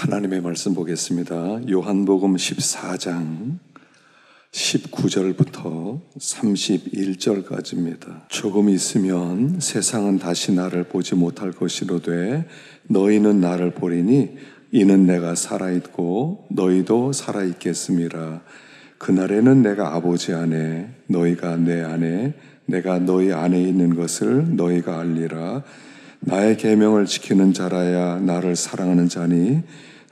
하나님의 말씀 보겠습니다. 요한복음 14장 19절부터 31절까지입니다. 조금 있으면 세상은 다시 나를 보지 못할 것이로되 너희는 나를 보리니 이는 내가 살아있고 너희도 살아있겠음이라. 그날에는 내가 아버지 안에 너희가 내 안에 내가 너희 안에 있는 것을 너희가 알리라. 나의 계명을 지키는 자라야 나를 사랑하는 자니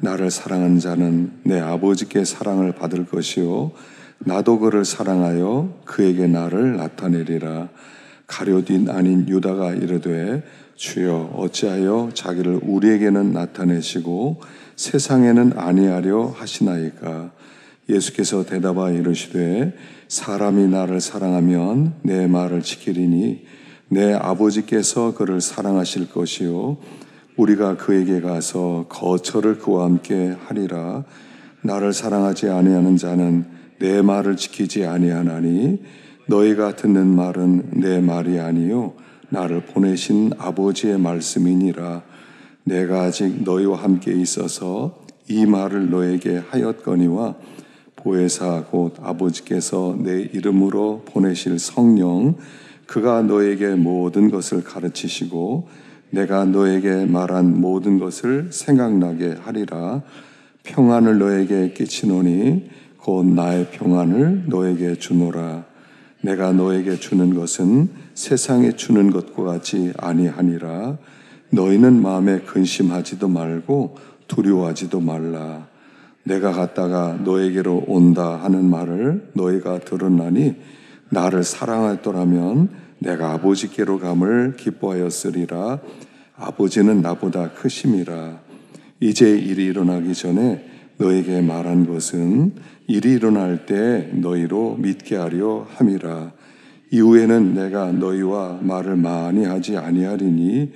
나를 사랑하는 자는 내 아버지께 사랑을 받을 것이요 나도 그를 사랑하여 그에게 나를 나타내리라. 가룟 아닌 유다가 이르되 주여 어찌하여 자기를 우리에게는 나타내시고 세상에는 아니하려 하시나이까. 예수께서 대답하여 이르시되 사람이 나를 사랑하면 내 말을 지키리니 내 아버지께서 그를 사랑하실 것이요 우리가 그에게 가서 거처를 그와 함께 하리라. 나를 사랑하지 아니하는 자는 내 말을 지키지 아니하나니 너희가 듣는 말은 내 말이 아니요 나를 보내신 아버지의 말씀이니라. 내가 아직 너희와 함께 있어서 이 말을 너에게 하였거니와 보혜사 곧 아버지께서 내 이름으로 보내실 성령 그가 너에게 모든 것을 가르치시고 내가 너에게 말한 모든 것을 생각나게 하리라. 평안을 너에게 끼치노니 곧 나의 평안을 너에게 주노라. 내가 너에게 주는 것은 세상에 주는 것과 같이 아니하니라. 너희는 마음에 근심하지도 말고 두려워하지도 말라. 내가 갔다가 너에게로 온다 하는 말을 너희가 들었나니 나를 사랑하였더라면 내가 아버지께로 감을 기뻐하였으리라. 아버지는 나보다 크심이라. 이제 일이 일어나기 전에 너에게 말한 것은 일이 일어날 때 너희로 믿게 하려 함이라. 이후에는 내가 너희와 말을 많이 하지 아니하리니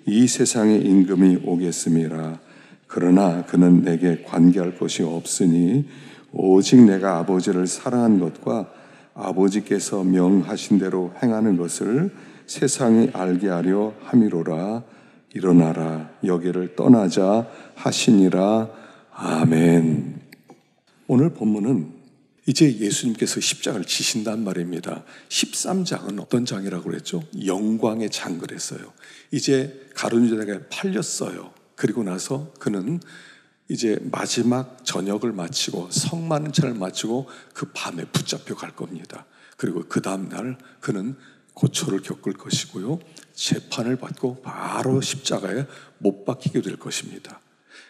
이 세상의 임금이 오겠음이라. 그러나 그는 내게 관계할 것이 없으니 오직 내가 아버지를 사랑한 것과 아버지께서 명하신 대로 행하는 것을 세상이 알게 하려 함이로라. 일어나라 여기를 떠나자 하시니라. 아멘. 오늘 본문은 이제 예수님께서 십자가를 지신단 말입니다. 13장은 어떤 장이라고 그랬죠? 영광의 장 그랬어요. 이제 가룟 유다에게 팔렸어요. 그리고 나서 그는 이제 마지막 저녁을 마치고 성만찬을 마치고 그 밤에 붙잡혀 갈 겁니다. 그리고 그 다음날 그는 고초를 겪을 것이고요. 재판을 받고 바로 십자가에 못 박히게 될 것입니다.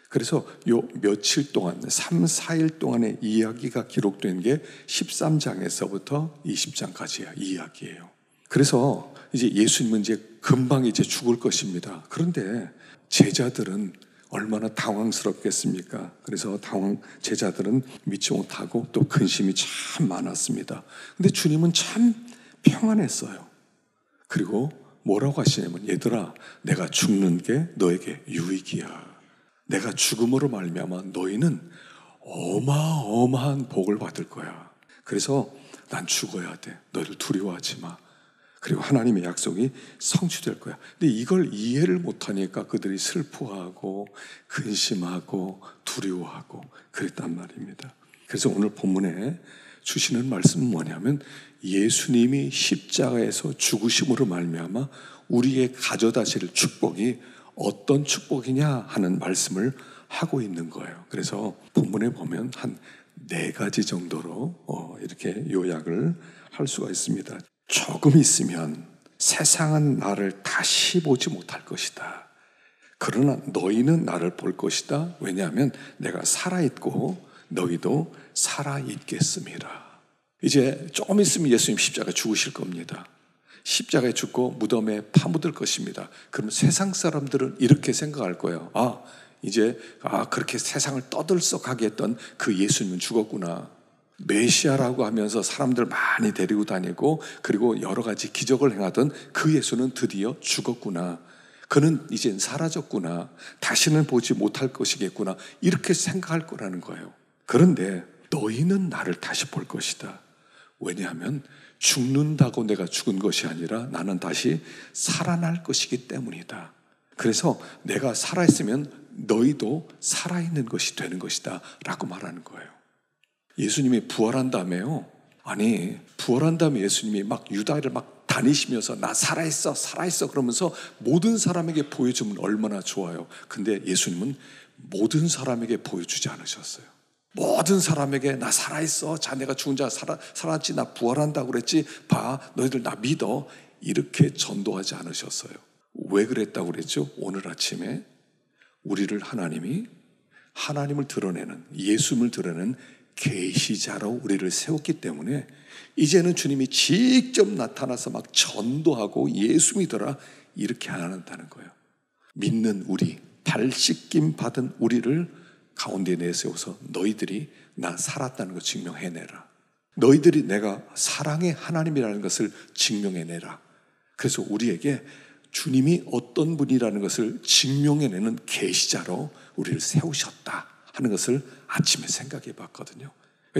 그래서 요 며칠 동안 3, 4일 동안의 이야기가 기록된 게 13장에서부터 20장까지의 이야기예요. 그래서 이제 예수님은 이제 금방 이제 죽을 것입니다. 그런데 제자들은 얼마나 당황스럽겠습니까? 그래서 제자들은 믿지 못하고 또 근심이 참 많았습니다. 근데 주님은 참 평안했어요. 그리고 뭐라고 하시냐면 얘들아 내가 죽는 게 너에게 유익이야. 내가 죽음으로 말미암아 너희는 어마어마한 복을 받을 거야. 그래서 난 죽어야 돼. 너희들 두려워하지 마. 그리고 하나님의 약속이 성취될 거야. 근데 이걸 이해를 못하니까 그들이 슬퍼하고 근심하고 두려워하고 그랬단 말입니다. 그래서 오늘 본문에 주시는 말씀은 뭐냐면 예수님이 십자가에서 죽으심으로 말미암아 우리의 가져다실 축복이 어떤 축복이냐 하는 말씀을 하고 있는 거예요. 그래서 본문에 보면 한 4가지 정도로 이렇게 요약을 할 수가 있습니다. 조금 있으면 세상은 나를 다시 보지 못할 것이다. 그러나 너희는 나를 볼 것이다. 왜냐하면 내가 살아있고 너희도 살아있겠음이라. 이제 조금 있으면 예수님 십자가에 죽으실 겁니다. 십자가에 죽고 무덤에 파묻을 것입니다. 그럼 세상 사람들은 이렇게 생각할 거예요. 이제 그렇게 세상을 떠들썩하게 했던 그 예수님은 죽었구나. 메시아라고 하면서 사람들 많이 데리고 다니고 그리고 여러 가지 기적을 행하던 그 예수는 드디어 죽었구나. 그는 이젠 사라졌구나. 다시는 보지 못할 것이겠구나. 이렇게 생각할 거라는 거예요. 그런데 너희는 나를 다시 볼 것이다. 왜냐하면 죽는다고 내가 죽은 것이 아니라 나는 다시 살아날 것이기 때문이다. 그래서 내가 살아있으면 너희도 살아있는 것이 되는 것이다 라고 말하는 거예요. 예수님이 부활한 다음에요. 아니, 부활한 다음에 예수님이 막 유다를 막 다니시면서 나 살아있어 살아있어 그러면서 모든 사람에게 보여주면 얼마나 좋아요. 근데 예수님은 모든 사람에게 보여주지 않으셨어요. 모든 사람에게 나 살아있어, 자네가 죽은 자 살았지, 나 부활한다고 그랬지, 봐 너희들 나 믿어, 이렇게 전도하지 않으셨어요. 왜 그랬다고 그랬죠? 오늘 아침에 우리를 하나님을 드러내는, 예수님을 드러내는 계시자로 우리를 세웠기 때문에 이제는 주님이 직접 나타나서 막 전도하고 예수 믿어라 이렇게 안 한다는 거예요. 믿는 우리, 발 씻김 받은 우리를 가운데 내세워서 너희들이 나 살았다는 걸 증명해내라. 너희들이 내가 사랑의 하나님이라는 것을 증명해내라. 그래서 우리에게 주님이 어떤 분이라는 것을 증명해내는 계시자로 우리를 세우셨다 하는 것을 아침에 생각해 봤거든요.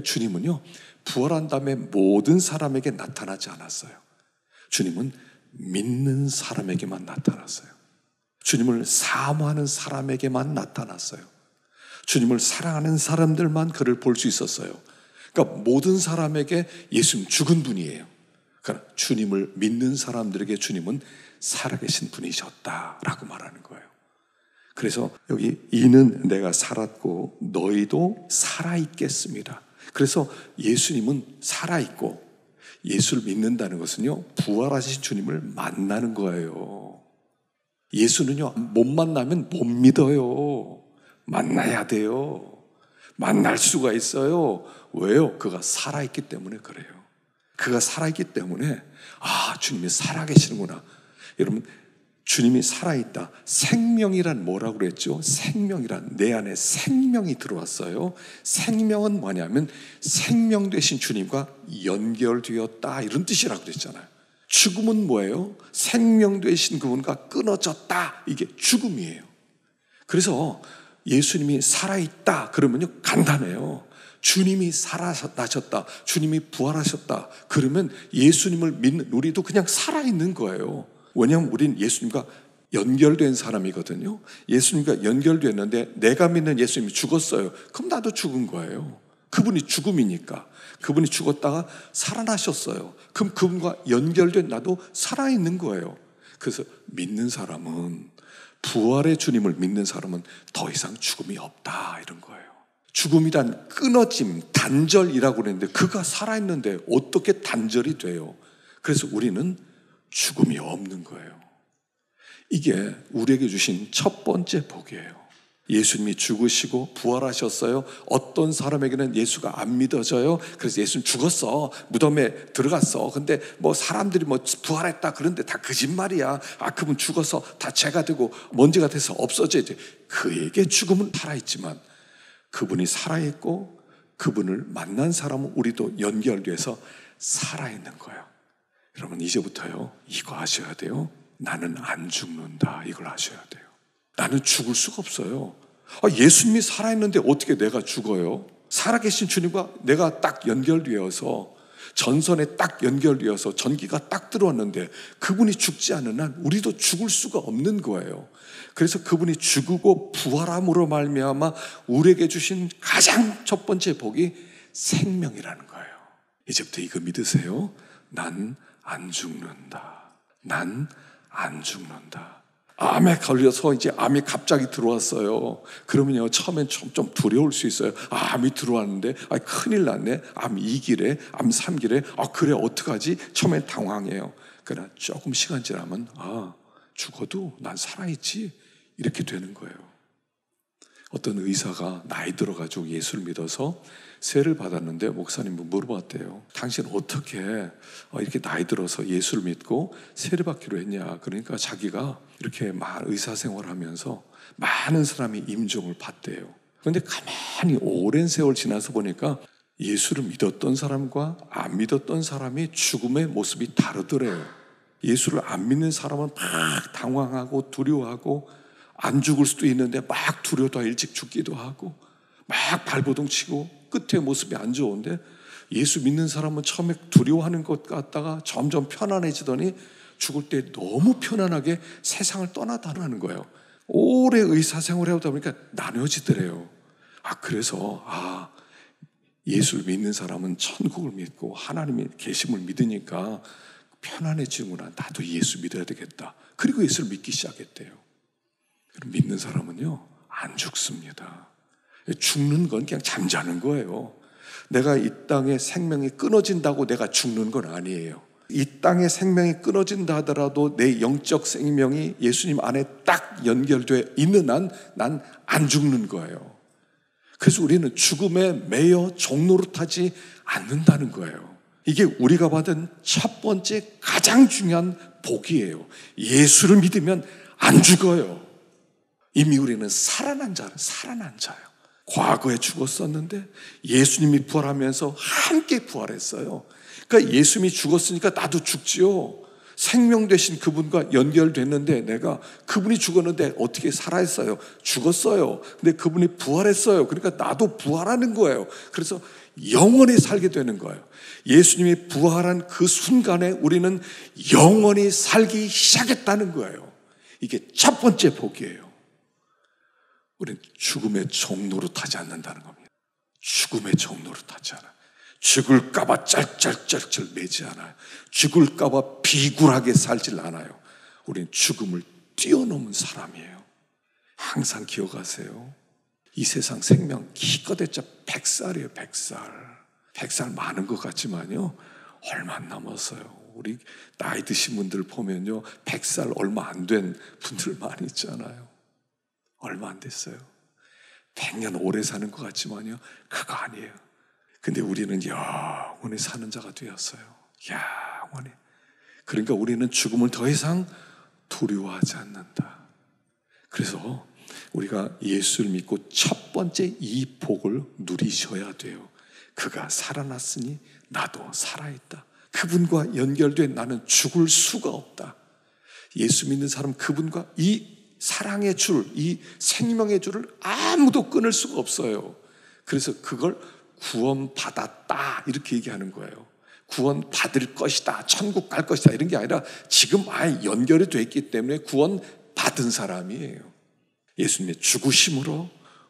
주님은요, 부활한 다음에 모든 사람에게 나타나지 않았어요. 주님은 믿는 사람에게만 나타났어요. 주님을 사모하는 사람에게만 나타났어요. 주님을 사랑하는 사람들만 그를 볼 수 있었어요. 그러니까 모든 사람에게 예수님 죽은 분이에요. 그러니까 주님을 믿는 사람들에게 주님은 살아계신 분이셨다라고 말하는 거예요. 그래서 여기 이는 내가 살았고 너희도 살아있겠습니다. 그래서 예수님은 살아있고 예수를 믿는다는 것은요, 부활하신 주님을 만나는 거예요. 예수는요, 못 만나면 못 믿어요. 만나야 돼요. 만날 수가 있어요. 왜요? 그가 살아있기 때문에 그래요. 그가 살아있기 때문에 주님이 살아계시는구나. 여러분, 주님이 살아있다. 생명이란 뭐라고 그랬죠? 생명이란, 내 안에 생명이 들어왔어요. 생명은 뭐냐면 생명 되신 주님과 연결되었다 이런 뜻이라고 그랬잖아요. 죽음은 뭐예요? 생명 되신 그분과 끊어졌다. 이게 죽음이에요. 그래서 예수님이 살아있다 그러면요, 간단해요. 주님이 살아나셨다, 주님이 부활하셨다 그러면 예수님을 믿는 우리도 그냥 살아있는 거예요. 왜냐하면 우린 예수님과 연결된 사람이거든요. 예수님과 연결됐는데 내가 믿는 예수님이 죽었어요. 그럼 나도 죽은 거예요. 그분이 죽음이니까. 그분이 죽었다가 살아나셨어요. 그럼 그분과 연결된 나도 살아있는 거예요. 그래서 믿는 사람은, 부활의 주님을 믿는 사람은 더 이상 죽음이 없다 이런 거예요. 죽음이란 끊어짐, 단절이라고 그랬는데 그가 살아있는데 어떻게 단절이 돼요? 그래서 우리는 죽음이 없는 거예요. 이게 우리에게 주신 첫 번째 복이에요. 예수님이 죽으시고 부활하셨어요. 어떤 사람에게는 예수가 안 믿어져요. 그래서 예수님 죽었어, 무덤에 들어갔어. 근데 뭐 사람들이 뭐 부활했다 그런데 다 거짓말이야. 그분 죽어서 다 죄가 되고 먼지가 돼서 없어져야지. 그에게 죽음은 살아있지만 그분이 살아있고 그분을 만난 사람은 우리도 연결돼서 살아있는 거예요. 여러분, 이제부터요 이거 아셔야 돼요. 나는 안 죽는다, 이걸 아셔야 돼요. 나는 죽을 수가 없어요. 예수님이 살아있는데 어떻게 내가 죽어요? 살아계신 주님과 내가 딱 연결되어서, 전선에 딱 연결되어서 전기가 딱 들어왔는데 그분이 죽지 않은 한 우리도 죽을 수가 없는 거예요. 그래서 그분이 죽고 부활함으로 말미암아 우리에게 주신 가장 첫 번째 복이 생명이라는 거예요. 이제부터 이거 믿으세요. 난 안 죽는다. 난 안 죽는다. 암에 걸려서 이제 암이 갑자기 들어왔어요. 그러면요, 처음엔 좀 두려울 수 있어요. 암이 들어왔는데, 큰일 났네. 암 2기래, 암 3기래. 그래, 어떡하지? 처음엔 당황해요. 그러나 조금 시간 지나면, 죽어도 난 살아있지. 이렇게 되는 거예요. 어떤 의사가 나이 들어가지고 예수를 믿어서 세를 받았는데 목사님 물어봤대요. 당신 어떻게 이렇게 나이 들어서 예수를 믿고 세를 받기로 했냐. 그러니까 자기가 이렇게 의사생활을 하면서 많은 사람이 임종을 받대요. 그런데 가만히 오랜 세월 지나서 보니까 예수를 믿었던 사람과 안 믿었던 사람이 죽음의 모습이 다르더래요. 예수를 안 믿는 사람은 막 당황하고 두려워하고 안 죽을 수도 있는데 막 두려워도 일찍 죽기도 하고 막 발버둥 치고 끝에 모습이 안 좋은데, 예수 믿는 사람은 처음에 두려워하는 것 같다가 점점 편안해지더니 죽을 때 너무 편안하게 세상을 떠나다라는 거예요. 오래 의사생활을 하다 보니까 나눠지더래요. 그래서 예수를 믿는 사람은 천국을 믿고 하나님의 계심을 믿으니까 편안해지구나. 나도 예수 믿어야 되겠다. 그리고 예수를 믿기 시작했대요. 믿는 사람은요, 안 죽습니다. 죽는 건 그냥 잠자는 거예요. 내가 이 땅에 생명이 끊어진다고 내가 죽는 건 아니에요. 이 땅에 생명이 끊어진다 하더라도 내 영적 생명이 예수님 안에 딱 연결되어 있는 한 난 안 죽는 거예요. 그래서 우리는 죽음에 매여 종노릇하지 않는다는 거예요. 이게 우리가 받은 첫 번째 가장 중요한 복이에요. 예수를 믿으면 안 죽어요. 이미 우리는 살아난 자예요. 과거에 죽었었는데 예수님이 부활하면서 함께 부활했어요. 그러니까 예수님이 죽었으니까 나도 죽지요. 생명 되신 그분과 연결됐는데 내가 그분이 죽었는데 어떻게 살아있어요? 죽었어요. 근데 그분이 부활했어요. 그러니까 나도 부활하는 거예요. 그래서 영원히 살게 되는 거예요. 예수님이 부활한 그 순간에 우리는 영원히 살기 시작했다는 거예요. 이게 첫 번째 복이에요. 우리는 죽음의 종노릇하지 않는다는 겁니다. 죽음의 종노릇하지 않아요. 죽을까봐 짤짤짤짤 매지 않아요. 죽을까봐 비굴하게 살질 않아요. 우리는 죽음을 뛰어넘은 사람이에요. 항상 기억하세요. 이 세상 생명 기껏해야 100살이에요. 100살 많은 것 같지만요, 얼마 안 남았어요. 우리 나이 드신 분들 보면요, 100살 얼마 안 된 분들 많이 있잖아요. 얼마 안 됐어요. 100년 오래 사는 것 같지만요, 그거 아니에요. 근데 우리는 영원히 사는 자가 되었어요. 영원히. 그러니까 우리는 죽음을 더 이상 두려워하지 않는다. 그래서 우리가 예수를 믿고 첫 번째 이 복을 누리셔야 돼요. 그가 살아났으니 나도 살아있다. 그분과 연결된 나는 죽을 수가 없다. 예수 믿는 사람, 그분과 이 사랑의 줄, 이 생명의 줄을 아무도 끊을 수가 없어요. 그래서 그걸 구원받았다 이렇게 얘기하는 거예요. 구원받을 것이다, 천국 갈 것이다 이런 게 아니라 지금 아예 연결이 되어 있기 때문에 구원받은 사람이에요. 예수님의 죽으심으로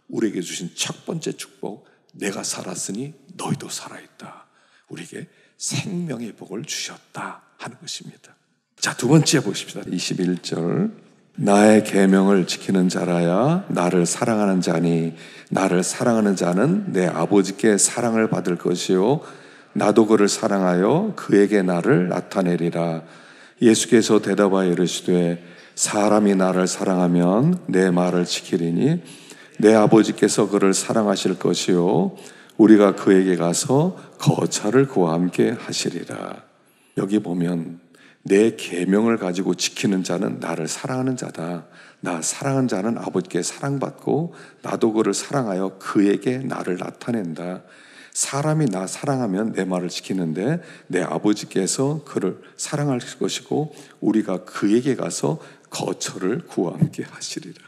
우리에게 주신 첫 번째 축복, 내가 살았으니 너희도 살아있다. 우리에게 생명의 복을 주셨다 하는 것입니다. 자, 두 번째 보십시다. 21절. 나의 계명을 지키는 자라야 나를 사랑하는 자니 나를 사랑하는 자는 내 아버지께 사랑을 받을 것이요 나도 그를 사랑하여 그에게 나를 나타내리라. 예수께서 대답하여 이르시되 사람이 나를 사랑하면 내 말을 지키리니 내 아버지께서 그를 사랑하실 것이요 우리가 그에게 가서 거처를 그와 함께 하시리라. 여기 보면 내 계명을 가지고 지키는 자는 나를 사랑하는 자다. 나 사랑하는 자는 아버지께 사랑받고 나도 그를 사랑하여 그에게 나를 나타낸다. 사람이 나 사랑하면 내 말을 지키는데 내 아버지께서 그를 사랑할 것이고 우리가 그에게 가서 거처를 그와 함께 하시리라.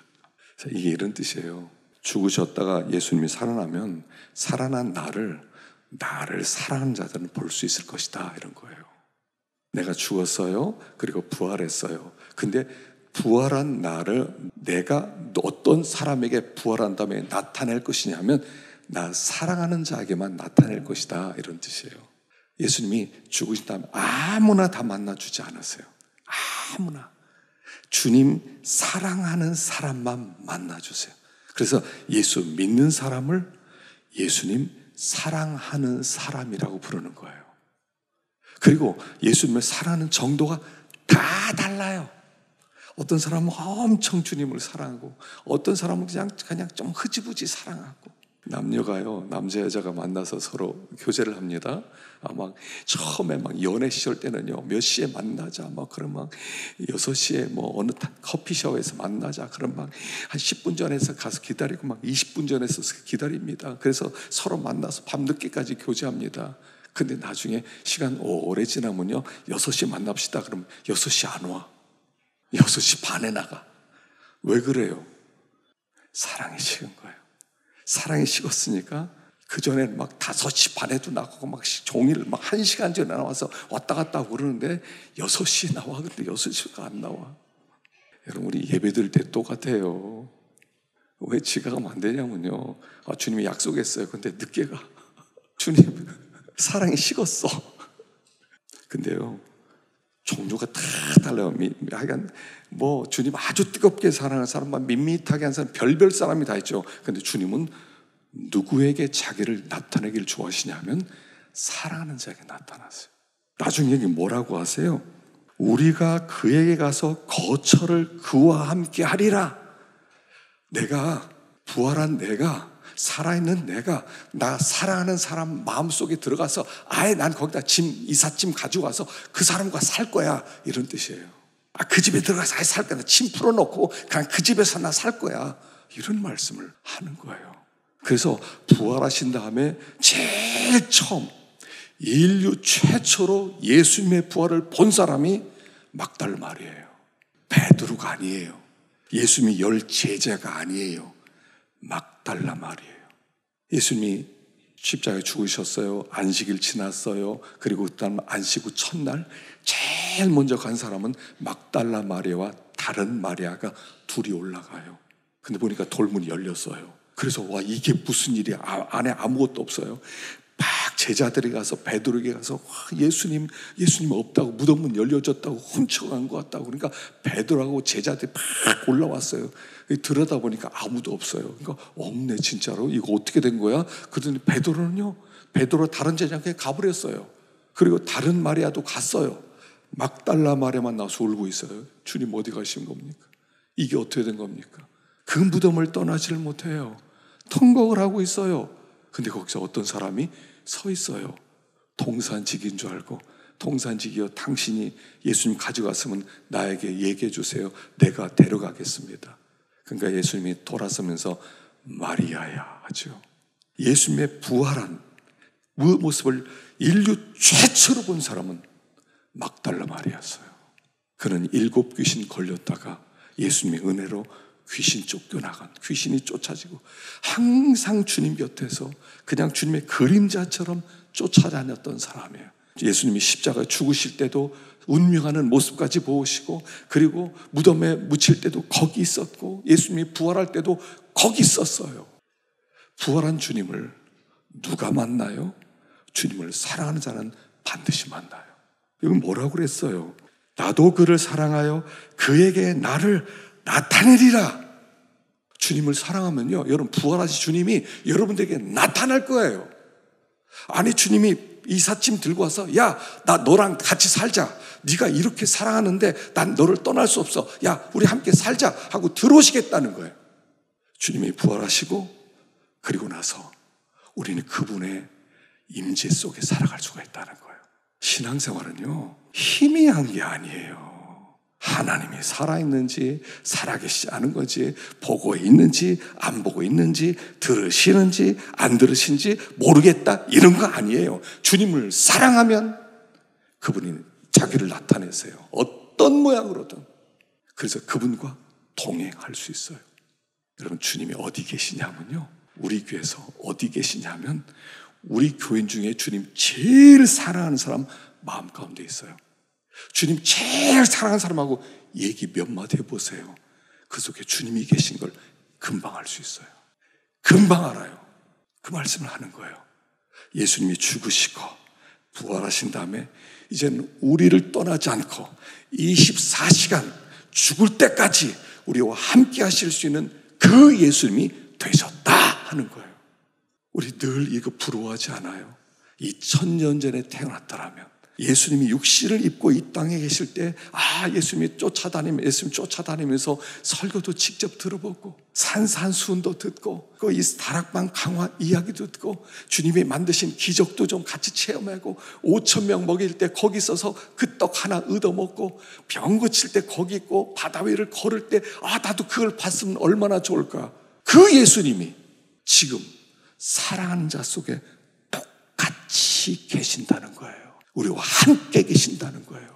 이게 이런 뜻이에요. 죽으셨다가 예수님이 살아나면 살아난 나를 사랑하는 자들은 볼 수 있을 것이다 이런 거예요. 내가 죽었어요. 그리고 부활했어요. 근데 부활한 나를 내가 어떤 사람에게 부활한 다음에 나타낼 것이냐면 나 사랑하는 자에게만 나타낼 것이다 이런 뜻이에요. 예수님이 죽으신 다음에 아무나 다 만나주지 않았어요. 아무나. 주님 사랑하는 사람만 만나주세요. 그래서 예수 믿는 사람을 예수님 사랑하는 사람이라고 부르는 거예요. 그리고 예수님을 사랑하는 정도가 다 달라요. 어떤 사람은 엄청 주님을 사랑하고 어떤 사람은 그냥 좀 흐지부지 사랑하고. 남녀가요, 남자 여자가 만나서 서로 교제를 합니다. 막 처음에 막 연애 시절 때는요, 몇 시에 만나자, 막 그럼 막 6시에 뭐 어느 커피숍에서 만나자, 그럼 막 한 10분 전에서 가서 기다리고 막 20분 전에서 기다립니다. 그래서 서로 만나서 밤늦게까지 교제합니다. 근데 나중에 시간 오래 지나면요, 6시에 만납시다. 그러면 6시 안 와. 6시 반에 나가. 왜 그래요? 사랑이 식은 거예요. 사랑이 식었으니까 그 전에 막 5시 반에도 나가고 막 종일 막 1시간 전에 나와서 왔다 갔다 하고 그러는데 6시에 나와. 근데 6시가 안 나와. 여러분, 우리 예배드릴 때 똑같아요. 왜 지각하면 안 되냐면요. 주님이 약속했어요. 근데 늦게 가. 주님, 사랑이 식었어. 근데요, 종류가 다 달라요. 하여간 주님 아주 뜨겁게 사랑하는 사람만 밋밋하게 하는 사람, 별별 사람이 다 있죠. 근데 주님은 누구에게 자기를 나타내기를 좋아하시냐면 사랑하는 자에게 나타났어요. 나중에 여기 뭐라고 하세요? 우리가 그에게 가서 거처를 그와 함께 하리라. 내가, 부활한 내가, 살아있는 내가, 나 사랑하는 사람 마음속에 들어가서 아예 난 거기다 이삿짐 가지고 와서 그 사람과 살 거야, 이런 뜻이에요. 그 집에 들어가서 아예 살 거야. 짐 풀어놓고 그냥 그 집에서 나 살 거야, 이런 말씀을 하는 거예요. 그래서 부활하신 다음에 제일 처음 인류 최초로 예수님의 부활을 본 사람이 막달라 마리아예요. 베드로가 아니에요. 예수님이 10 제자가 아니에요. 막달라 마리아예요. 예수님이 십자가에 죽으셨어요. 안식일 지났어요. 그리고 그다음 안식 후 첫날 제일 먼저 간 사람은 막달라 마리아와 다른 마리아가 둘이 올라가요. 근데 보니까 돌문이 열렸어요. 그래서 와, 이게 무슨 일이야. 안에 아무것도 없어요. 막 제자들이 가서 베드로에게 가서 예수님 없다고, 무덤문 열려졌다고, 훔쳐간 것 같다고. 그러니까 베드로하고 제자들이 막 올라왔어요. 들여다보니까 아무도 없어요. 그러니까 없네, 진짜로. 이거 어떻게 된 거야? 그러더니 베드로 다른 제자한테 가버렸어요. 그리고 다른 마리아도 갔어요. 막달라 마리아만 나와서 울고 있어요. 주님 어디 가신 겁니까? 이게 어떻게 된 겁니까? 그 무덤을 떠나지를 못해요. 통곡을 하고 있어요. 근데 거기서 어떤 사람이 서 있어요. 동산직인 줄 알고, 동산직이여, 당신이 예수님 가져갔으면 나에게 얘기해 주세요. 내가 데려가겠습니다. 그러니까 예수님이 돌아서면서 마리아야 하죠. 예수님의 부활한 모습을 인류 최초로 본 사람은 막달라 마리아였어요. 그는 7 귀신 걸렸다가 예수님의 은혜로 귀신 쫓겨나간, 귀신이 쫓아지고 항상 주님 곁에서 그냥 주님의 그림자처럼 쫓아다녔던 사람이에요. 예수님이 십자가에 죽으실 때도 운명하는 모습까지 보시고, 그리고 무덤에 묻힐 때도 거기 있었고, 예수님이 부활할 때도 거기 있었어요. 부활한 주님을 누가 만나요? 주님을 사랑하는 자는 반드시 만나요. 여기 뭐라고 그랬어요? 나도 그를 사랑하여 그에게 나를 나타내리라. 주님을 사랑하면요, 여러분, 부활하신 주님이 여러분들에게 나타날 거예요. 아니, 주님이 이삿짐 들고 와서 야, 나 너랑 같이 살자. 네가 이렇게 사랑하는데 난 너를 떠날 수 없어. 야, 우리 함께 살자 하고 들어오시겠다는 거예요. 주님이 부활하시고 그리고 나서 우리는 그분의 임재 속에 살아갈 수가 있다는 거예요. 신앙생활은요, 힘이 한 게 아니에요. 하나님이 살아있는지 살아계시지 않은 건지, 보고 있는지 안 보고 있는지, 들으시는지 안 들으시는지 모르겠다, 이런 거 아니에요. 주님을 사랑하면 그분이 자기를 나타내세요. 어떤 모양으로든. 그래서 그분과 동행할 수 있어요. 여러분, 주님이 어디 계시냐면요, 우리 교회에서 어디 계시냐면 우리 교인 중에 주님 제일 사랑하는 사람 마음 가운데 있어요. 주님 제일 사랑하는 사람하고 얘기 몇 마디 해보세요. 그 속에 주님이 계신 걸 금방 알 수 있어요. 금방 알아요. 그 말씀을 하는 거예요. 예수님이 죽으시고 부활하신 다음에 이제는 우리를 떠나지 않고 24시간 죽을 때까지 우리와 함께 하실 수 있는 그 예수님이 되셨다 하는 거예요. 우리 늘 이거 부러워하지 않아요? 2000년 전에 태어났더라면, 예수님이 육신을 입고 이 땅에 계실 때, 예수님 쫓아다니면서 설교도 직접 들어보고, 산산수훈도 듣고, 이 다락방 강화 이야기도 듣고, 주님이 만드신 기적도 좀 같이 체험하고, 5,000명 먹일 때 거기 있어서 그 떡 하나 얻어먹고, 병 고칠 때 거기 있고, 바다 위를 걸을 때 나도 그걸 봤으면 얼마나 좋을까. 그 예수님이 지금 사랑하는 자 속에 똑같이 계신다는 거예요. 우리와 함께 계신다는 거예요.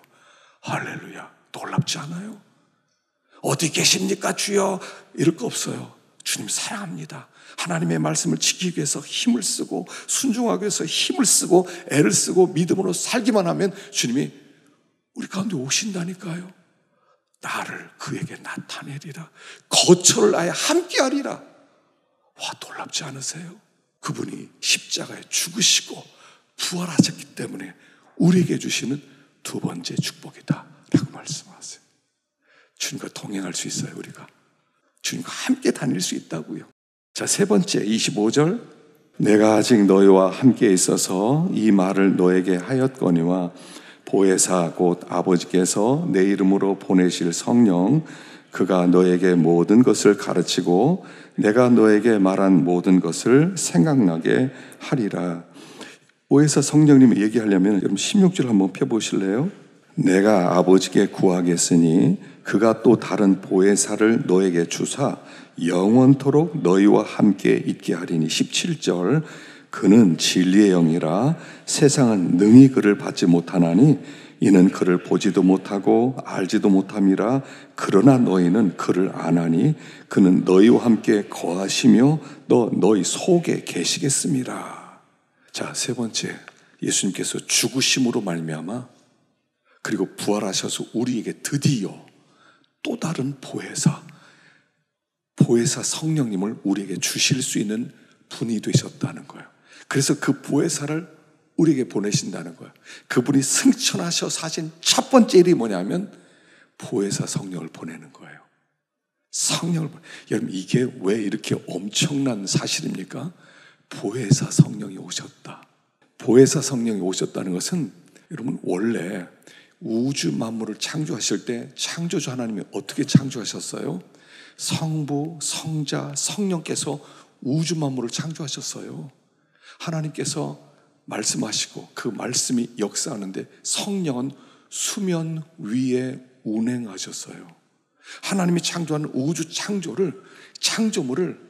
할렐루야. 놀랍지 않아요? 어디 계십니까 주여? 이럴 거 없어요. 주님 사랑합니다. 하나님의 말씀을 지키기 위해서 힘을 쓰고, 순종하기 위해서 힘을 쓰고 애를 쓰고 믿음으로 살기만 하면 주님이 우리 가운데 오신다니까요. 나를 그에게 나타내리라. 거처를 아예 함께하리라. 와, 놀랍지 않으세요? 그분이 십자가에 죽으시고 부활하셨기 때문에 우리에게 주시는 두 번째 축복이다 라고 말씀하세요. 주님과 동행할 수 있어요. 우리가 주님과 함께 다닐 수 있다고요. 자, 세 번째 25절, 내가 아직 너희와 함께 있어서 이 말을 너에게 하였거니와 보혜사 곧 아버지께서 내 이름으로 보내실 성령, 그가 너에게 모든 것을 가르치고 내가 너에게 말한 모든 것을 생각나게 하리라. 보혜사 성령님을 얘기하려면 여러분 16절 한번 펴보실래요? 내가 아버지께 구하겠으니 그가 또 다른 보혜사를 너에게 주사 영원토록 너희와 함께 있게 하리니. 17절, 그는 진리의 영이라 세상은 능히 그를 받지 못하나니 이는 그를 보지도 못하고 알지도 못함이라. 그러나 너희는 그를 아나니 그는 너희와 함께 거하시며 또 너희 속에 계시겠습니다. 자, 세 번째, 예수님께서 죽으심으로 말미암아 그리고 부활하셔서 우리에게 드디어 또 다른 보혜사 성령님을 우리에게 주실 수 있는 분이 되셨다는 거예요. 그래서 그 보혜사를 우리에게 보내신다는 거예요. 그분이 승천하셔서 하신 첫 번째 일이 뭐냐면 보혜사 성령을 보내는 거예요. 여러분, 이게 왜 이렇게 엄청난 사실입니까? 보혜사 성령이 오셨다. 보혜사 성령이 오셨다는 것은 여러분, 원래 우주 만물을 창조하실 때 창조주 하나님이 어떻게 창조하셨어요? 성부, 성자, 성령께서 우주 만물을 창조하셨어요. 하나님께서 말씀하시고 그 말씀이 역사하는데 성령은 수면 위에 운행하셨어요. 하나님이 창조하는 우주 창조물을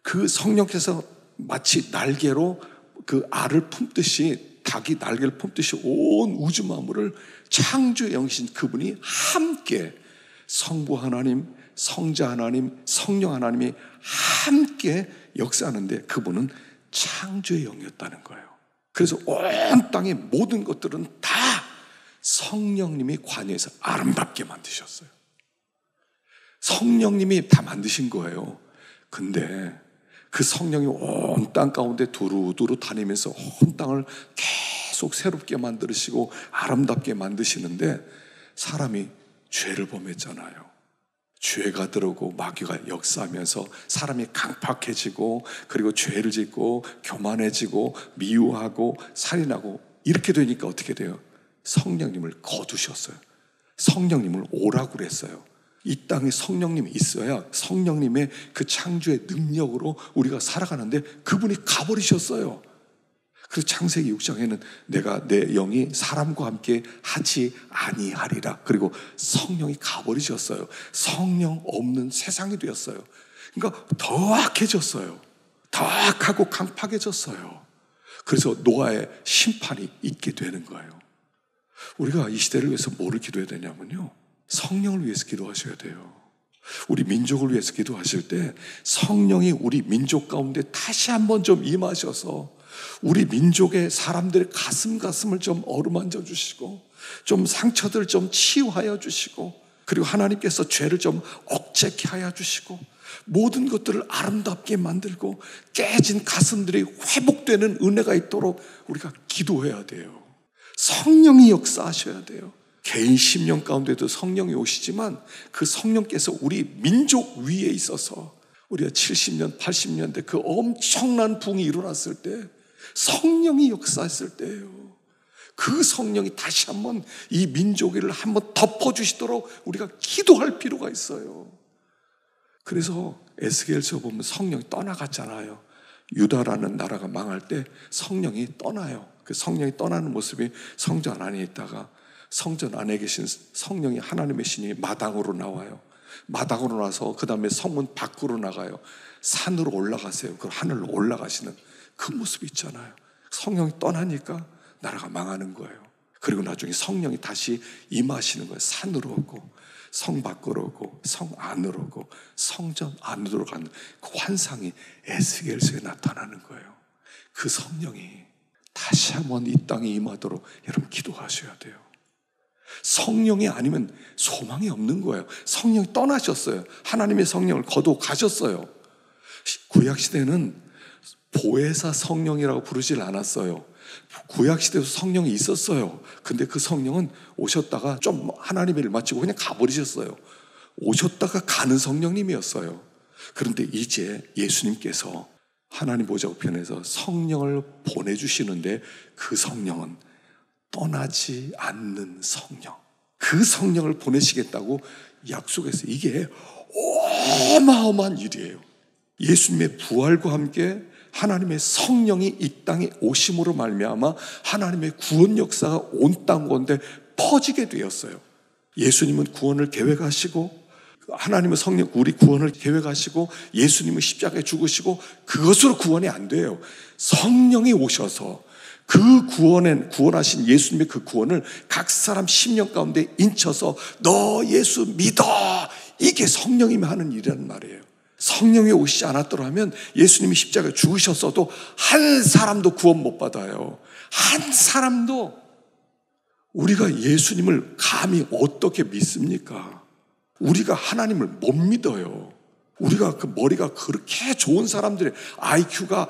그 성령께서 마치 날개로 그 알을 품듯이, 닭이 날개를 품듯이 온 우주 만물을 창조의 영이신 그분이 함께, 성부 하나님, 성자 하나님, 성령 하나님이 함께 역사하는데 그분은 창조의 영이었다는 거예요. 그래서 온 땅의 모든 것들은 다 성령님이 관여해서 아름답게 만드셨어요. 성령님이 다 만드신 거예요. 근데 그 성령이 온 땅 가운데 두루두루 다니면서 온 땅을 계속 새롭게 만드시고 아름답게 만드시는데 사람이 죄를 범했잖아요. 죄가 들어오고 마귀가 역사하면서 사람이 강팍해지고 그리고 죄를 짓고 교만해지고 미워하고 살인하고 이렇게 되니까 어떻게 돼요? 성령님을 거두셨어요. 성령님을 오라고 그랬어요. 이 땅에 성령님이 있어야 성령님의 그 창조의 능력으로 우리가 살아가는데 그분이 가버리셨어요. 그래서 창세기 6장에는 내가 내 영이 사람과 함께 하지 아니하리라. 그리고 성령이 가버리셨어요. 성령 없는 세상이 되었어요. 그러니까 더 악해졌어요. 더 악하고 강팍해졌어요. 그래서 노아의 심판이 있게 되는 거예요. 우리가 이 시대를 위해서 뭐를 기도해야 되냐면요, 성령을 위해서 기도하셔야 돼요. 우리 민족을 위해서 기도하실 때 성령이 우리 민족 가운데 다시 한번 좀 임하셔서 우리 민족의 사람들의 가슴을 좀 어루만져 주시고 좀 상처들 좀 치유하여 주시고 그리고 하나님께서 죄를 좀 억제케 하여 주시고 모든 것들을 아름답게 만들고 깨진 가슴들이 회복되는 은혜가 있도록 우리가 기도해야 돼요. 성령이 역사하셔야 돼요. 개인 심령 가운데도 성령이 오시지만 그 성령께서 우리 민족 위에 있어서 우리가 70년, 80년대 그 엄청난 붕이 일어났을 때 성령이 역사했을 때예요. 그 성령이 다시 한번 이 민족을 한번 덮어주시도록 우리가 기도할 필요가 있어요. 그래서 에스겔서 보면 성령이 떠나갔잖아요. 유다라는 나라가 망할 때 성령이 떠나요. 그 성령이 떠나는 모습이 성전 안에 있다가 성전 안에 계신 성령이 하나님의 신이 마당으로 나와요. 마당으로 나서 그 다음에 성문 밖으로 나가요. 산으로 올라가세요. 그 하늘로 올라가시는 그 모습이 있잖아요. 성령이 떠나니까 나라가 망하는 거예요. 그리고 나중에 성령이 다시 임하시는 거예요. 산으로 오고 성 밖으로 오고 성 안으로 오고 성전 안으로 가는 그 환상이 에스겔서에 나타나는 거예요. 그 성령이 다시 한번 이 땅에 임하도록 여러분 기도하셔야 돼요. 성령이 아니면 소망이 없는 거예요. 성령이 떠나셨어요. 하나님의 성령을 거두어 가셨어요. 구약시대는 보혜사 성령이라고 부르질 않았어요. 구약시대에도 성령이 있었어요. 근데 그 성령은 오셨다가 좀 하나님의 일 마치고 그냥 가버리셨어요. 오셨다가 가는 성령님이었어요. 그런데 이제 예수님께서 하나님 보좌우편에서 성령을 보내주시는데 그 성령은 떠나지 않는 성령, 그 성령을 보내시겠다고 약속했어요. 이게 어마어마한 일이에요. 예수님의 부활과 함께 하나님의 성령이 이 땅에 오심으로 말미암아 하나님의 구원 역사가 온 땅 가운데 퍼지게 되었어요. 예수님은 구원을 계획하시고, 하나님의 성령 우리 구원을 계획하시고, 예수님은 십자가에 죽으시고, 그것으로 구원이 안 돼요. 성령이 오셔서 그 구원하신 예수님의 그 구원을 각 사람 심령 가운데 인쳐서 너 예수 믿어, 이게 성령님이 하는 일이란 말이에요. 성령이 오시지 않았더라면 예수님이 십자가에 죽으셨어도 한 사람도 구원 못 받아요. 한 사람도. 우리가 예수님을 감히 어떻게 믿습니까? 우리가 하나님을 못 믿어요. 우리가 그 머리가 그렇게 좋은 사람들의 IQ가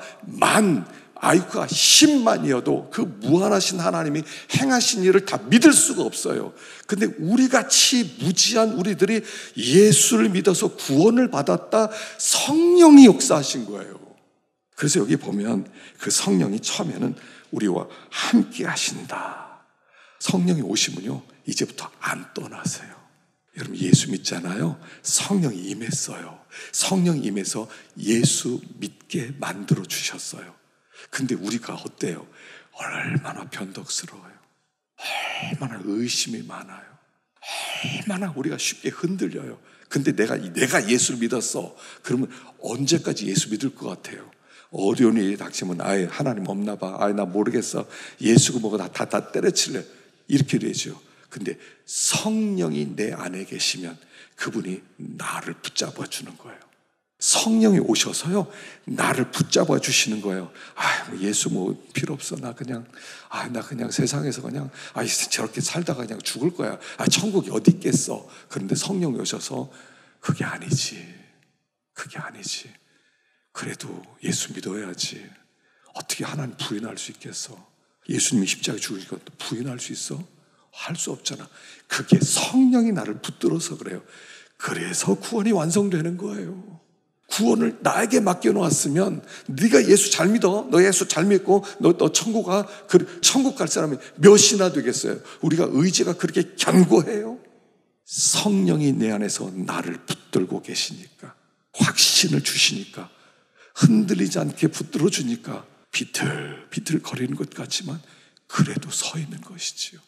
10만이어도 그 무한하신 하나님이 행하신 일을 다 믿을 수가 없어요. 근데 우리같이 무지한 우리들이 예수를 믿어서 구원을 받았다, 성령이 역사하신 거예요. 그래서 여기 보면 그 성령이 처음에는 우리와 함께 하신다. 성령이 오시면요, 이제부터 안 떠나세요. 여러분 예수 믿잖아요. 성령이 임했어요. 성령이 임해서 예수 믿게 만들어 주셨어요. 근데 우리가 어때요? 얼마나 변덕스러워요. 얼마나 의심이 많아요. 얼마나 우리가 쉽게 흔들려요. 근데 내가 예수를 믿었어. 그러면 언제까지 예수 믿을 것 같아요? 어려운 일이 닥치면 아예 하나님 없나 봐. 아예 나 모르겠어. 예수가 뭐가 다 때려칠래. 이렇게 되죠. 근데 성령이 내 안에 계시면 그분이 나를 붙잡아 주는 거예요. 성령이 오셔서요, 나를 붙잡아 주시는 거예요. 예수 필요 없어. 나 그냥 세상에서 그냥 저렇게 살다가 그냥 죽을 거야. 천국이 어디 있겠어. 그런데 성령이 오셔서 그게 아니지. 그래도 예수 믿어야지. 어떻게 하나님 부인할 수 있겠어? 예수님이 십자가에 죽으니까 또 부인할 수 있어? 할 수 없잖아. 그게 성령이 나를 붙들어서 그래요. 그래서 구원이 완성되는 거예요. 구원을 나에게 맡겨놓았으면, 네가 예수 잘 믿어, 너 예수 잘 믿고 너 천국 가. 천국 갈 사람이 몇이나 되겠어요? 우리가 의지가 그렇게 견고해요. 성령이 내 안에서 나를 붙들고 계시니까, 확신을 주시니까, 흔들리지 않게 붙들어 주니까 비틀비틀 거리는 것 같지만 그래도 서 있는 것이지요.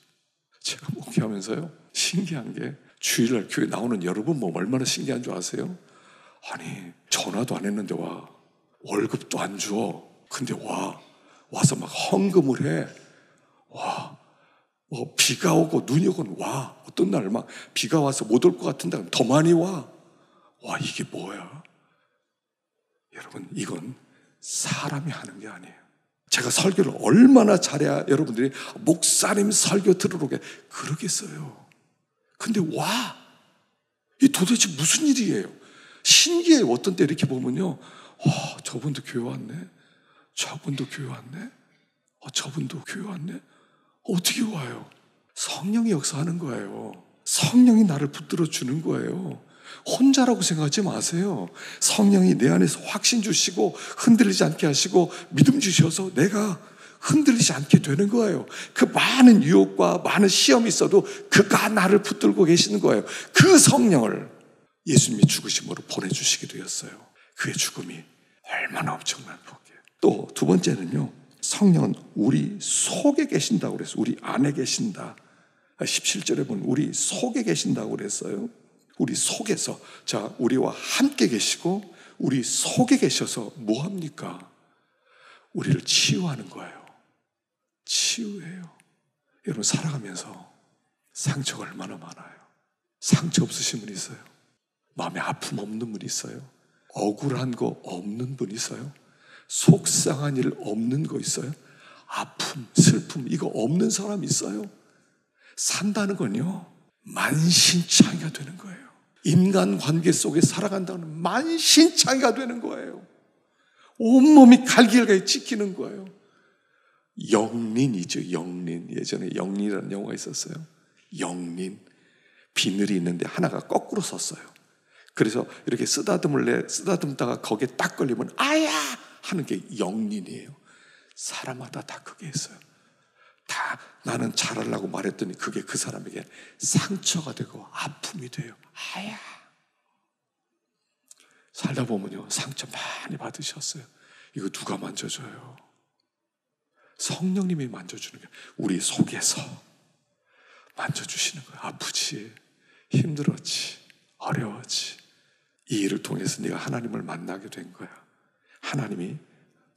제가 목회하면서요, 신기한 게, 주일날 교회 나오는 여러분 얼마나 신기한 줄 아세요? 아니, 전화도 안 했는데 와. 월급도 안 줘. 근데 와서 막 헌금을 해. 비가 오고 눈이 오고 와. 어떤 날 막 비가 와서 못 올 것 같은데 더 많이 와. 이게 뭐야? 여러분, 이건 사람이 하는 게 아니에요. 제가 설교를 얼마나 잘해야 여러분들이 목사님 설교 들으러 그러겠어요. 근데 이 도대체 무슨 일이에요? 신기해요. 어떤 때 이렇게 보면요, 저분도 교회 왔네. 저분도 교회 왔네. 저분도 교회 왔네. 어떻게 와요? 성령이 역사하는 거예요. 성령이 나를 붙들어 주는 거예요. 혼자라고 생각하지 마세요. 성령이 내 안에서 확신 주시고 흔들리지 않게 하시고 믿음 주셔서 내가 흔들리지 않게 되는 거예요. 그 많은 유혹과 많은 시험이 있어도 그가 나를 붙들고 계시는 거예요. 그 성령을 예수님이 죽으심으로 보내주시게 되었어요. 그의 죽음이 얼마나 엄청난 복이에요. 또 두 번째는요, 성령은 우리 속에 계신다고 그랬어요. 우리 안에 계신다. 17절에 보면 우리 속에 계신다고 그랬어요. 우리 속에서, 우리와 함께 계시고 우리 속에 계셔서 뭐 합니까? 우리를 치유하는 거예요. 치유해요. 여러분, 살아가면서 상처가 얼마나 많아요. 상처 없으신 분 있어요? 마음에 아픔 없는 분 있어요? 억울한 거 없는 분 있어요? 속상한 일 없는 거 있어요? 아픔, 슬픔 이거 없는 사람 있어요? 산다는 건요, 만신창이가 되는 거예요. 인간관계 속에 살아간다는 만신창이가 되는 거예요. 온몸이 갈기갈기 찢기는 거예요. 영린이죠. 영린. 예전에 영린이라는 영화가 있었어요. 영린. 비늘이 있는데 하나가 거꾸로 섰어요. 그래서 이렇게 쓰다듬다가 거기에 딱 걸리면 아야 하는 게 영린이에요. 사람마다 다 그게 있어요. 다 나는 잘하려고 말했더니 그게 그 사람에게 상처가 되고 아픔이 돼요. 아야. 살다 보면요, 상처 많이 받으셨어요. 이거 누가 만져줘요? 성령님이 만져주는 거예요. 우리 속에서 만져주시는 거예요. 아프지, 힘들었지, 어려웠지. 이 일을 통해서 네가 하나님을 만나게 된 거야. 하나님이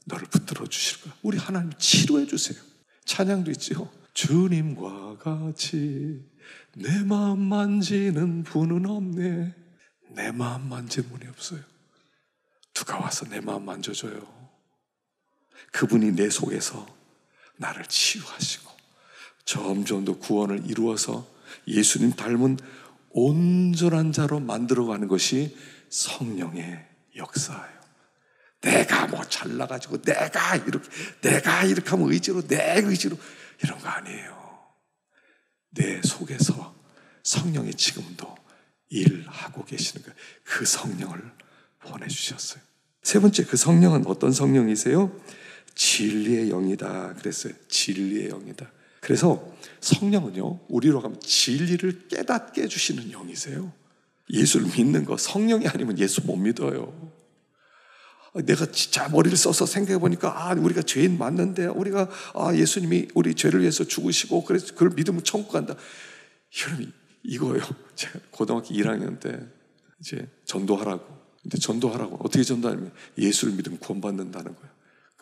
너를 붙들어 주실 거야. 우리 하나님 치료해 주세요. 찬양도 있지요. 주님과 같이 내 마음 만지는 분은 없네. 내 마음 만지는 분이 없어요. 누가 와서 내 마음 만져줘요. 그분이 내 속에서 나를 치유하시고 점점 더 구원을 이루어서 예수님 닮은 온전한 자로 만들어가는 것이 성령의 역사예요. 내가 뭐 잘나가지고 내가 이렇게 하면 의지로, 내 의지로 이런 거 아니에요. 내 속에서 성령이 지금도 일하고 계시는 거예요. 그 성령을 보내주셨어요. 세 번째, 그 성령은 어떤 성령이세요? 진리의 영이다 그랬어요. 진리의 영이다. 그래서 성령은요, 우리로 가면 진리를 깨닫게 해주시는 영이세요. 예수를 믿는 거, 성령이 아니면 예수 못 믿어요. 내가 진짜 머리를 써서 생각해보니까 우리가 죄인 맞는데 우리가 예수님이 우리 죄를 위해서 죽으시고 그래서 그걸 믿으면 천국 간다. 여러분, 이거예요. 제가 고등학교 1학년 때 이제 전도하라고. 근데 전도하라고 어떻게 전도하냐면 예수를 믿으면 구원받는다는 거예요.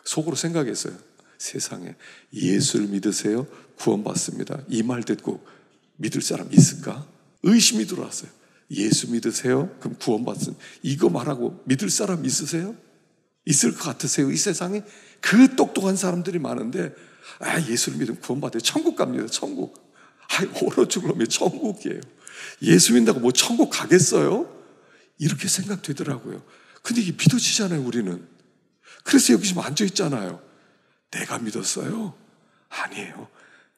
속으로 생각했어요. 세상에 예수를 믿으세요, 구원받습니다. 이 말 듣고 믿을 사람 있을까? 의심이 들어왔어요. 예수 믿으세요, 그럼 구원받습니다. 이거 말하고 믿을 사람 있으세요? 있을 것 같으세요? 이 세상에 그 똑똑한 사람들이 많은데 예수를 믿으면 구원받아요. 천국 갑니다. 천국. 얼어 죽을 놈이 천국이에요. 예수 믿는다고 뭐 천국 가겠어요? 이렇게 생각되더라고요. 근데 이게 믿어지잖아요, 우리는. 그래서 여기 지금 앉아있잖아요. 내가 믿었어요? 아니에요.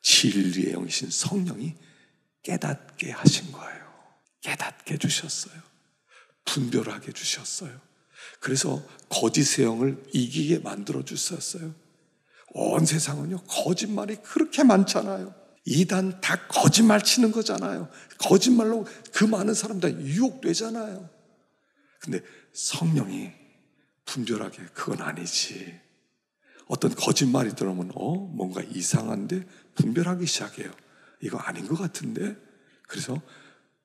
진리의 영이신 성령이 깨닫게 하신 거예요. 깨닫게 해주셨어요. 분별하게 해주셨어요. 그래서 거짓의 영을 이기게 만들어 주셨어요. 온 세상은요, 거짓말이 그렇게 많잖아요. 이단 다 거짓말 치는 거잖아요. 거짓말로 그 많은 사람들 유혹되잖아요. 근데 성령이 분별하게 그건 아니지. 어떤 거짓말이 들어오면 뭔가 이상한데 분별하기 시작해요. 이거 아닌 것 같은데. 그래서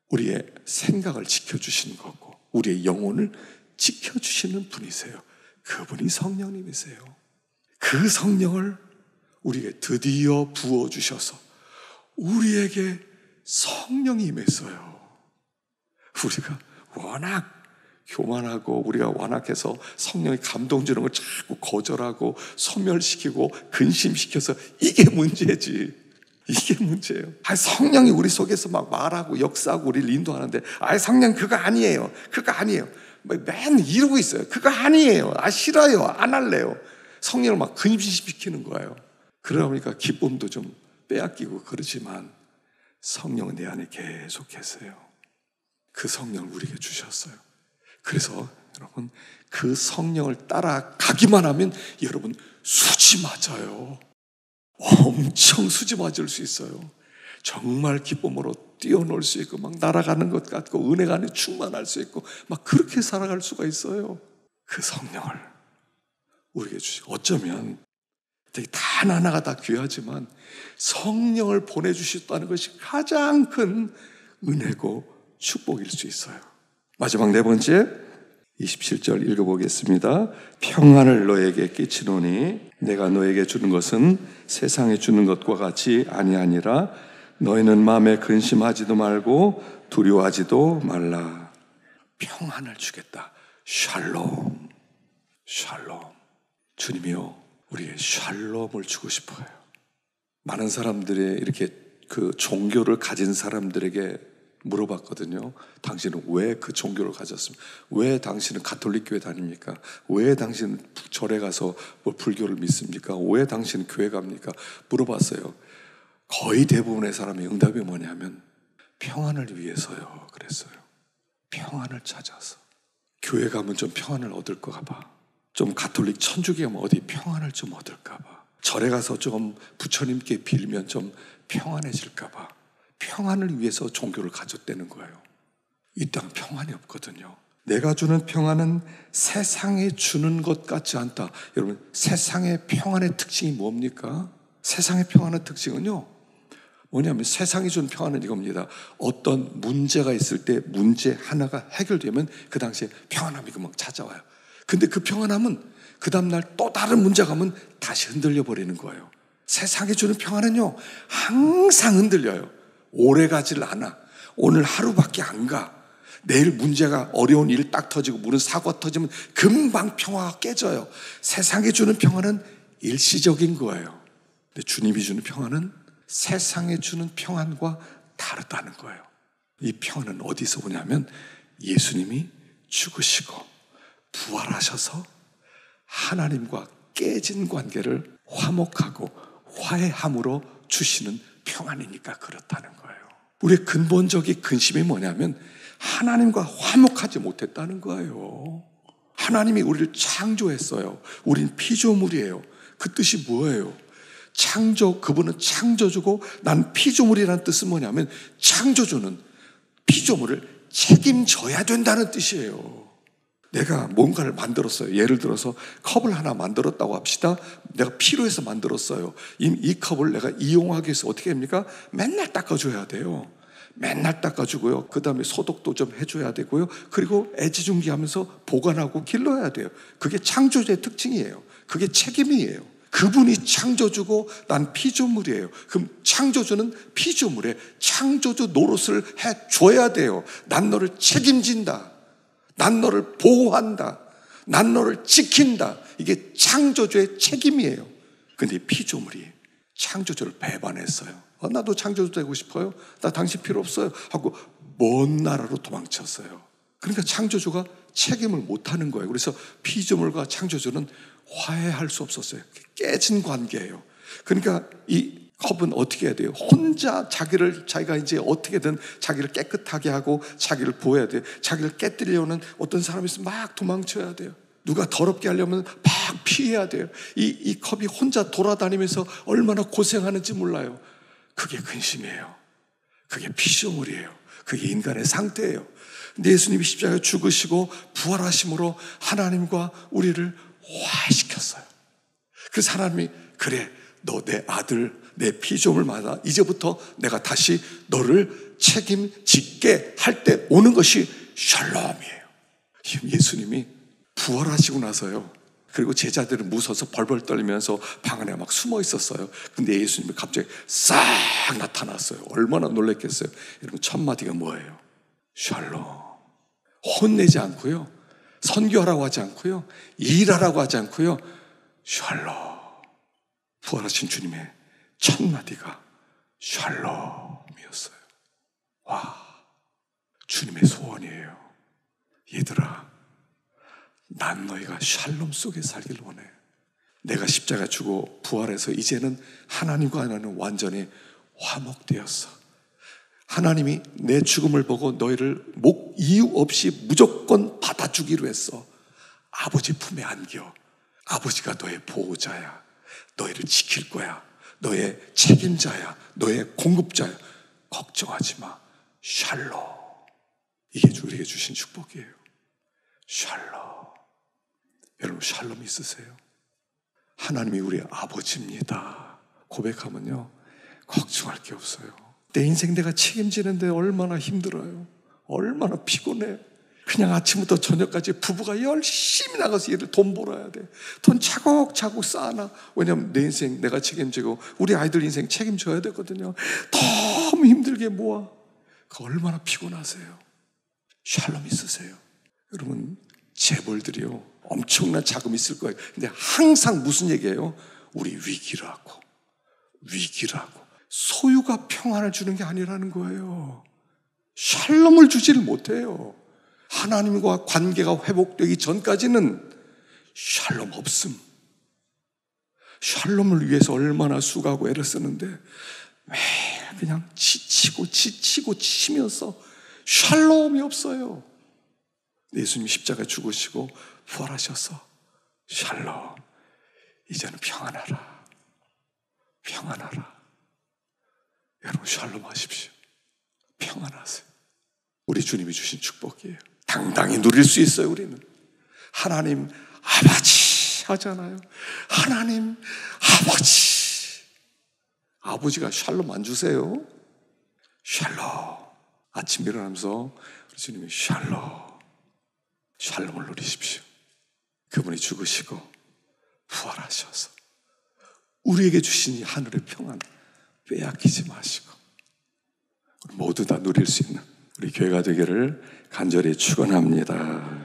우리의 생각을 지켜주시는 거고 우리의 영혼을 지켜주시는 분이세요. 그분이 성령님이세요. 그 성령을 우리에게 드디어 부어주셔서 우리에게 성령이 임했어요. 우리가 워낙 교만하고 우리가 완악해서 성령이 감동 주는 걸 자꾸 거절하고 소멸시키고 근심시켜서 이게 문제지. 이게 문제예요. 성령이 우리 속에서 막 말하고 역사하고 우리를 인도하는데 성령 그거 아니에요. 그거 아니에요. 맨 이러고 있어요. 그거 아니에요. 싫어요. 안 할래요. 성령을 막 근심시키는 거예요. 그러다 보니까 기쁨도 좀 빼앗기고 그러지만 성령은 내 안에 계속 계세요. 그 성령을 우리에게 주셨어요. 그래서 여러분, 그 성령을 따라가기만 하면 여러분 수지 맞아요. 엄청 수지 맞을 수 있어요. 정말 기쁨으로 뛰어놀 수 있고 막 날아가는 것 같고 은혜가 안에 충만할 수 있고 막 그렇게 살아갈 수가 있어요. 그 성령을 우리에게 주시고 어쩌면 되게 단 하나가 다 귀하지만 성령을 보내주셨다는 것이 가장 큰 은혜고 축복일 수 있어요. 마지막 네 번째 27절 읽어보겠습니다. 평안을 너에게 끼치노니 내가 너에게 주는 것은 세상에 주는 것과 같이 아니하니라. 너희는 마음에 근심하지도 말고 두려워하지도 말라. 평안을 주겠다. 샬롬. 샬롬. 주님이요, 우리의 샬롬을 주고 싶어요. 많은 사람들의 이렇게 그 종교를 가진 사람들에게 물어봤거든요. 당신은 왜 그 종교를 가졌습니까? 왜 당신은 가톨릭 교회 다닙니까? 왜 당신은 절에 가서 뭐 불교를 믿습니까? 왜 당신은 교회 갑니까? 물어봤어요. 거의 대부분의 사람의 응답이 뭐냐면 평안을 위해서요. 그랬어요. 평안을 찾아서. 교회 가면 좀 평안을 얻을까 봐. 좀 가톨릭 천주교 가면 어디 평안을 좀 얻을까 봐. 절에 가서 좀 부처님께 빌면 좀 평안해질까 봐. 평안을 위해서 종교를 가졌다는 거예요. 이 땅 평안이 없거든요. 내가 주는 평안은 세상에 주는 것 같지 않다. 여러분, 세상의 평안의 특징이 뭡니까? 세상의 평안의 특징은요, 뭐냐면 세상이 준 평안은 이겁니다. 어떤 문제가 있을 때 문제 하나가 해결되면 그 당시에 평안함이 막 찾아와요. 근데 그 평안함은 그 다음날 또 다른 문제가 오면 다시 흔들려 버리는 거예요. 세상이 주는 평안은요, 항상 흔들려요. 오래 가질 않아. 오늘 하루밖에 안 가. 내일 문제가 어려운 일 딱 터지고 무슨 사고가 터지면 금방 평화가 깨져요. 세상이 주는 평안은 일시적인 거예요. 근데 주님이 주는 평안은 세상에 주는 평안과 다르다는 거예요. 이 평안은 어디서 오냐면 예수님이 죽으시고 부활하셔서 하나님과 깨진 관계를 화목하고 화해함으로 주시는 평안이니까 그렇다는 거예요. 우리의 근본적인 근심이 뭐냐면 하나님과 화목하지 못했다는 거예요. 하나님이 우리를 창조했어요. 우린 피조물이에요. 그 뜻이 뭐예요? 그분은 창조주고 난 피조물이라는 뜻은 뭐냐면 창조주는 피조물을 책임져야 된다는 뜻이에요. 내가 뭔가를 만들었어요. 예를 들어서 컵을 하나 만들었다고 합시다. 내가 필요해서 만들었어요. 이 컵을 내가 이용하기 위해서 어떻게 합니까? 맨날 닦아줘야 돼요. 맨날 닦아주고요. 그 다음에 소독도 좀 해줘야 되고요. 그리고 애지중지하면서 보관하고 길러야 돼요. 그게 창조주의 특징이에요. 그게 책임이에요. 그분이 창조주고 난 피조물이에요. 그럼 창조주는 피조물에 창조주 노릇을 해줘야 돼요. 난 너를 책임진다. 난 너를 보호한다. 난 너를 지킨다. 이게 창조주의 책임이에요. 근데 피조물이 창조주를 배반했어요. 나도 창조주 되고 싶어요. 나 당신 필요 없어요. 하고 먼 나라로 도망쳤어요. 그러니까 창조주가 책임을 못하는 거예요. 그래서 피조물과 창조주는 화해할 수 없었어요. 깨진 관계예요. 그러니까 이 컵은 어떻게 해야 돼요? 혼자 자기가 이제 어떻게든 자기를 깨끗하게 하고 자기를 보호해야 돼요. 자기를 깨뜨리려는 어떤 사람이 있으면 막 도망쳐야 돼요. 누가 더럽게 하려면 막 피해야 돼요. 이 컵이 혼자 돌아다니면서 얼마나 고생하는지 몰라요. 그게 근심이에요. 그게 피조물이에요. 그게 인간의 상태예요. 근데 예수님이 십자가에 죽으시고 부활하심으로 하나님과 우리를 화해시켰어요. 그래서 하나님이 그래, 너 내 아들, 내 피조물마다 이제부터 내가 다시 너를 책임지게 할 때 오는 것이 샬롬이에요. 예수님이 부활하시고 나서요, 그리고 제자들은 무서워서 벌벌 떨리면서 방 안에 막 숨어 있었어요. 근데 예수님이 갑자기 싹 나타났어요. 얼마나 놀랐겠어요. 여러분, 첫 마디가 뭐예요? 샬롬. 혼내지 않고요, 선교하라고 하지 않고요, 일하라고 하지 않고요, 샬롬. 부활하신 주님의 첫 마디가 샬롬이었어요. 와, 주님의 소원이에요. 얘들아, 난 너희가 샬롬 속에 살길 원해. 내가 십자가 주고 부활해서 이제는 하나님과 나는 완전히 화목되었어. 하나님이 내 죽음을 보고 너희를 이유 없이 무조건 받아주기로 했어. 아버지 품에 안겨. 아버지가 너의 보호자야. 너희를 지킬 거야. 너의 책임자야. 너의 공급자야. 걱정하지 마. 샬롬. 이게 우리에게 주신 축복이에요. 샬롬. 여러분, 샬롬 있으세요? 하나님이 우리의 아버지입니다 고백하면요, 걱정할 게 없어요. 내 인생 내가 책임지는데 얼마나 힘들어요. 얼마나 피곤해. 그냥 아침부터 저녁까지 부부가 열심히 나가서 얘들 돈 벌어야 돼. 돈 차곡차곡 쌓아놔. 왜냐하면 내 인생 내가 책임지고 우리 아이들 인생 책임져야 되거든요. 너무 힘들게 모아. 그 얼마나 피곤하세요. 샬롬 있으세요? 여러분, 재벌들이요, 엄청난 자금이 있을 거예요. 근데 항상 무슨 얘기예요? 우리 위기라고. 소유가 평안을 주는 게 아니라는 거예요. 샬롬을 주지를 못해요. 하나님과 관계가 회복되기 전까지는 샬롬 없음. 샬롬을 위해서 얼마나 수고하고 애를 쓰는데 매일 그냥 지치고 치면서 샬롬이 없어요. 예수님이 십자가에 죽으시고 부활하셔서 샬롬, 이제는 평안하라. 평안하라. 여러분 샬롬 하십시오. 평안하세요. 우리 주님이 주신 축복이에요. 당당히 누릴 수 있어요. 우리는 하나님 아버지 하잖아요. 하나님 아버지. 아버지가 샬롬 안 주세요? 샬롬. 아침 일어나면서 우리 주님이 샬롬을 누리십시오. 그분이 죽으시고 부활하셔서 우리에게 주신 이 하늘의 평안 빼앗기지 마시고 모두 다 누릴 수 있는 우리 교회가 되기를 간절히 축원합니다.